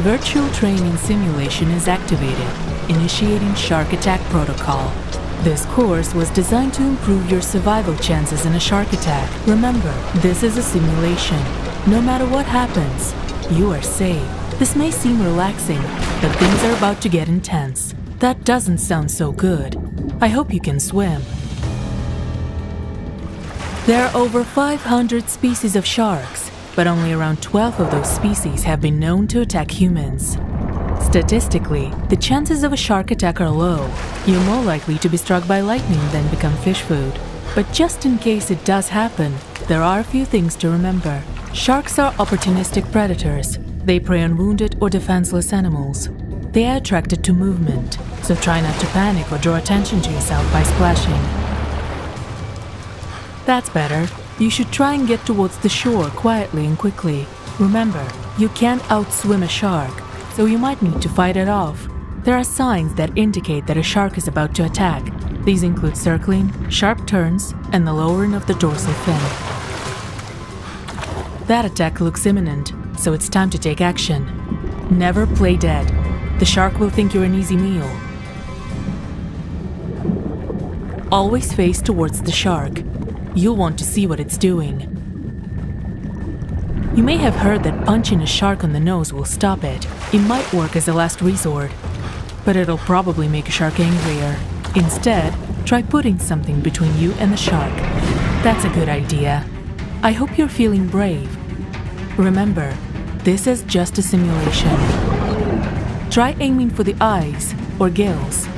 Virtual training simulation is activated, initiating shark attack protocol. This course was designed to improve your survival chances in a shark attack. Remember, this is a simulation. No matter what happens, you are safe. This may seem relaxing, but things are about to get intense. That doesn't sound so good. I hope you can swim. There are over 500 species of sharks, but only around 12 of those species have been known to attack humans. Statistically, the chances of a shark attack are low. You're more likely to be struck by lightning than become fish food. But just in case it does happen, there are a few things to remember. Sharks are opportunistic predators. They prey on wounded or defenseless animals. They are attracted to movement, so try not to panic or draw attention to yourself by splashing. That's better. You should try and get towards the shore quietly and quickly. Remember, you can't outswim a shark, so you might need to fight it off. There are signs that indicate that a shark is about to attack. These include circling, sharp turns, and the lowering of the dorsal fin. That attack looks imminent, so it's time to take action. Never play dead. The shark will think you're an easy meal. Always face towards the shark. You'll want to see what it's doing. You may have heard that punching a shark on the nose will stop it. It might work as a last resort, but it'll probably make a shark angrier. Instead, try putting something between you and the shark. That's a good idea. I hope you're feeling brave. Remember, this is just a simulation. Try aiming for the eyes or gills.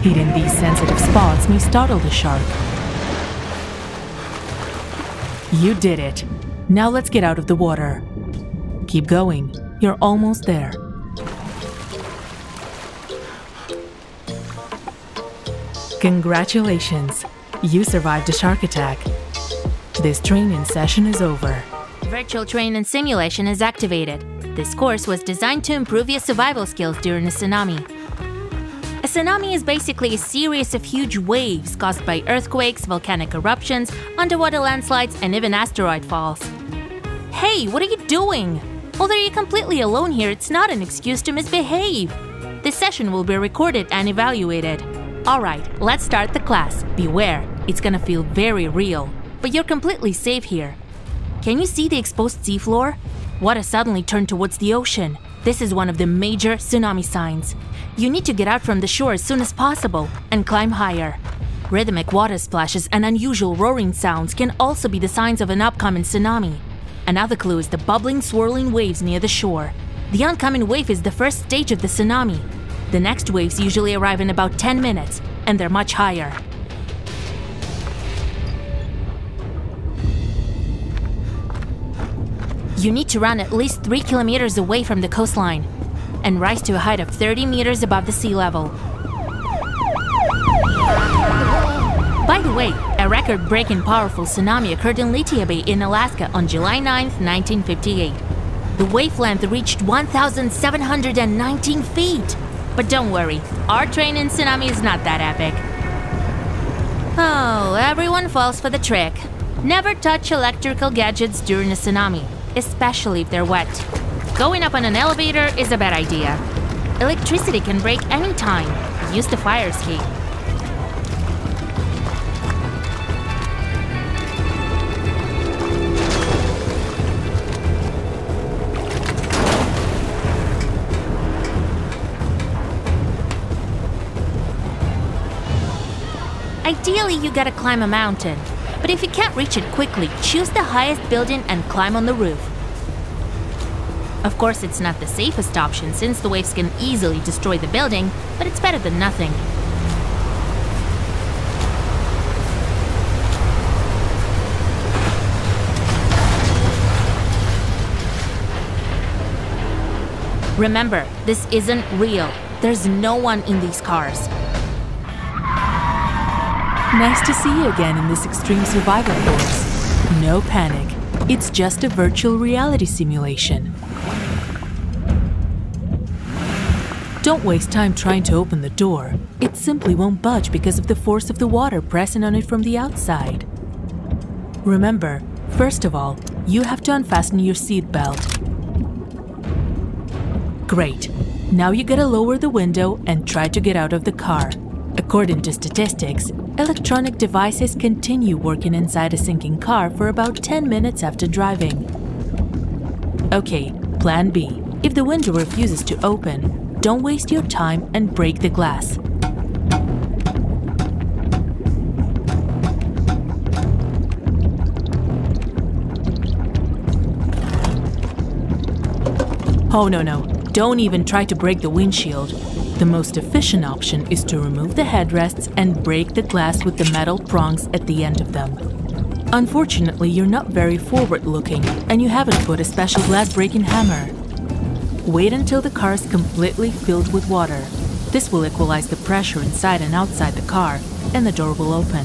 Hitting these sensitive spots may startle the shark. You did it. Now let's get out of the water. Keep going. You're almost there. Congratulations! You survived a shark attack. This training session is over. Virtual training simulation is activated. This course was designed to improve your survival skills during a tsunami. A tsunami is basically a series of huge waves caused by earthquakes, volcanic eruptions, underwater landslides, and even asteroid falls. Hey, what are you doing? Although you're completely alone here, it's not an excuse to misbehave. This session will be recorded and evaluated. Alright, let's start the class. Beware, it's gonna feel very real, but you're completely safe here. Can you see the exposed seafloor? Water suddenly turned towards the ocean. This is one of the major tsunami signs. You need to get out from the shore as soon as possible and climb higher. Rhythmic water splashes and unusual roaring sounds can also be the signs of an upcoming tsunami. Another clue is the bubbling, swirling waves near the shore. The oncoming wave is the first stage of the tsunami. The next waves usually arrive in about 10 minutes, and they're much higher. You need to run at least 3 kilometers away from the coastline and rise to a height of 30 meters above the sea level. By the way, a record-breaking powerful tsunami occurred in Lithia Bay in Alaska on July 9, 1958. The wave length reached 1,719 feet. But don't worry, our training tsunami is not that epic. Oh, everyone falls for the trick. Never touch electrical gadgets during a tsunami, especially if they're wet. Going up on an elevator is a bad idea. Electricity can break anytime. Use the fire escape. Ideally, you gotta climb a mountain, but if you can't reach it quickly, choose the highest building and climb on the roof. Of course, it's not the safest option since the waves can easily destroy the building, but it's better than nothing. Remember, this isn't real. There's no one in these cars. Nice to see you again in this extreme survival course. No panic. It's just a virtual reality simulation. Don't waste time trying to open the door. It simply won't budge because of the force of the water pressing on it from the outside. Remember, first of all, you have to unfasten your seat belt. Great. Now you gotta lower the window and try to get out of the car. According to statistics, electronic devices continue working inside a sinking car for about 10 minutes after driving. Okay, plan B. If the window refuses to open, don't waste your time and break the glass. Oh no, don't even try to break the windshield. The most efficient option is to remove the headrests and break the glass with the metal prongs at the end of them. Unfortunately, you're not very forward-looking and you haven't put a special glass-breaking hammer. Wait until the car is completely filled with water. This will equalize the pressure inside and outside the car, and the door will open.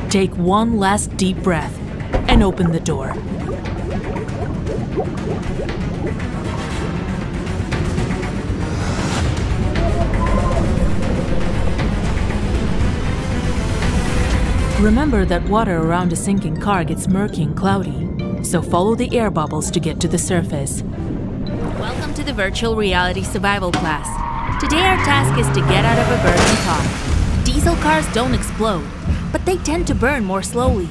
Take one last deep breath and open the door. Remember that water around a sinking car gets murky and cloudy, so follow the air bubbles to get to the surface. Welcome to the virtual reality survival class. Today our task is to get out of a burning car. Diesel cars don't explode, but they tend to burn more slowly.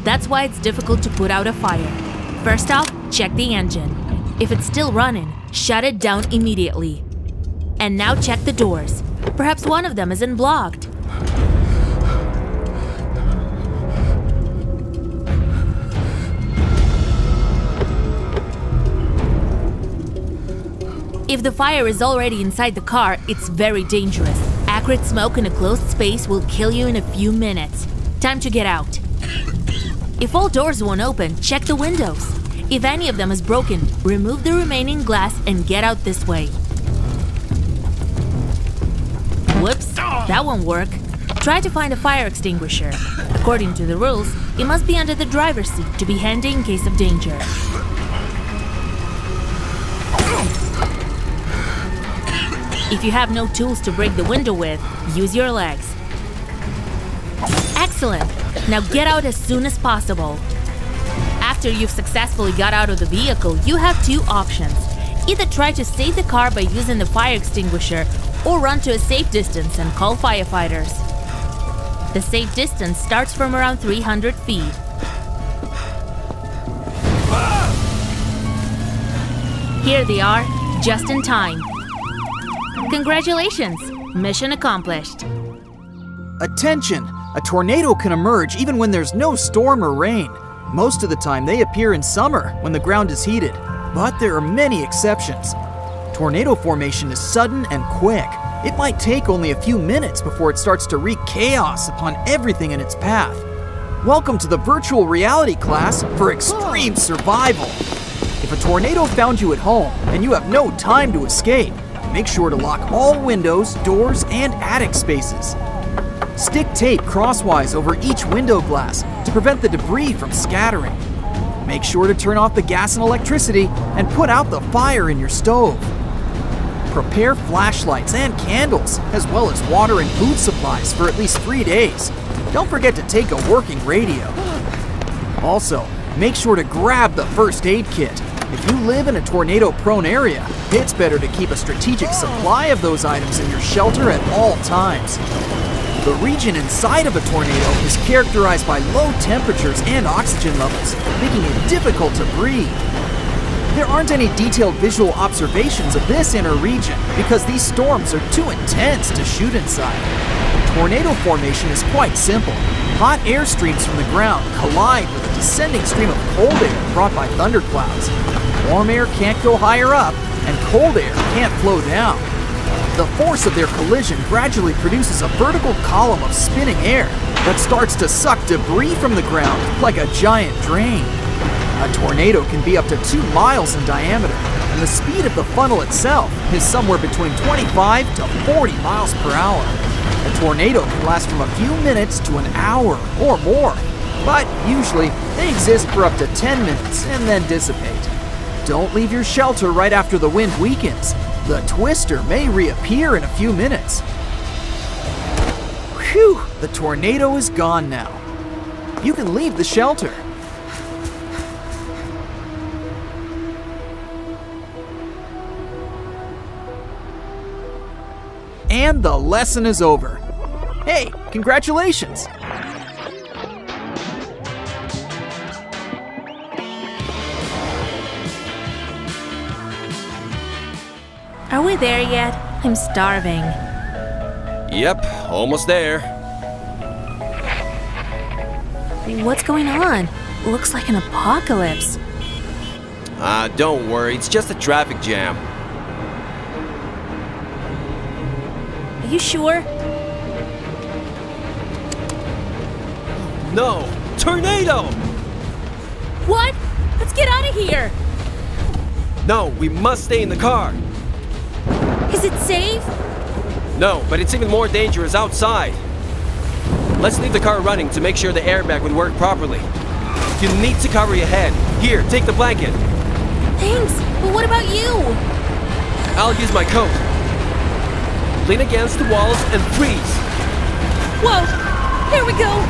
That's why it's difficult to put out a fire. First off, check the engine. If it's still running, shut it down immediately. And now check the doors. Perhaps one of them isn't blocked. If the fire is already inside the car, it's very dangerous. Acrid smoke in a closed space will kill you in a few minutes. Time to get out. If all doors won't open, check the windows. If any of them is broken, remove the remaining glass and get out this way. Whoops, that won't work. Try to find a fire extinguisher. According to the rules, it must be under the driver's seat to be handy in case of danger. If you have no tools to break the window with, use your legs. Excellent! Now get out as soon as possible. After you've successfully got out of the vehicle, you have two options. Either try to save the car by using the fire extinguisher, or run to a safe distance and call firefighters. The safe distance starts from around 300 feet. Here they are, just in time. Congratulations! Mission accomplished. Attention! A tornado can emerge even when there's no storm or rain. Most of the time they appear in summer when the ground is heated, but there are many exceptions. Tornado formation is sudden and quick. It might take only a few minutes before it starts to wreak chaos upon everything in its path. Welcome to the virtual reality class for extreme survival. If a tornado found you at home and you have no time to escape, make sure to lock all windows, doors, and attic spaces. Stick tape crosswise over each window glass to prevent the debris from scattering. Make sure to turn off the gas and electricity and put out the fire in your stove. Prepare flashlights and candles, as well as water and food supplies for at least 3 days. Don't forget to take a working radio. Also, make sure to grab the first aid kit. If you live in a tornado-prone area, it's better to keep a strategic supply of those items in your shelter at all times. The region inside of a tornado is characterized by low temperatures and oxygen levels, making it difficult to breathe. There aren't any detailed visual observations of this inner region because these storms are too intense to shoot inside. Tornado formation is quite simple. Hot air streams from the ground collide with a descending stream of cold air brought by thunderclouds. Warm air can't go higher up, and cold air can't flow down. The force of their collision gradually produces a vertical column of spinning air that starts to suck debris from the ground like a giant drain. A tornado can be up to 2 miles in diameter, and the speed of the funnel itself is somewhere between 25 to 40 miles per hour. A tornado can last from a few minutes to an hour or more, but usually they exist for up to 10 minutes and then dissipate. Don't leave your shelter right after the wind weakens. The twister may reappear in a few minutes. Whew, the tornado is gone now. You can leave the shelter. And the lesson is over. Hey, congratulations! Are we there yet? I'm starving. Yep, almost there. What's going on? Looks like an apocalypse. Don't worry, it's just a traffic jam. Are you sure? No! Tornado! What? Let's get out of here! No, we must stay in the car. Is it safe? No, but it's even more dangerous outside. Let's leave the car running to make sure the airbag would work properly. You need to cover your head. Here, take the blanket. Thanks, but what about you? I'll use my coat. Lean against the walls and freeze. Whoa! Here we go!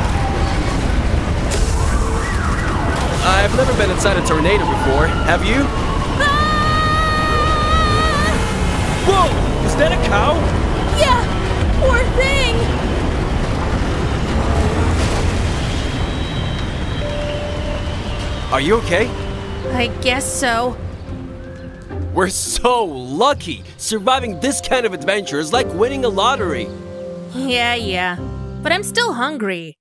I've never been inside a tornado before. Have you? Ah! Whoa! Is that a cow? Yeah! Poor thing! Are you okay? I guess so. We're so lucky! Surviving this kind of adventure is like winning a lottery. Yeah. But I'm still hungry.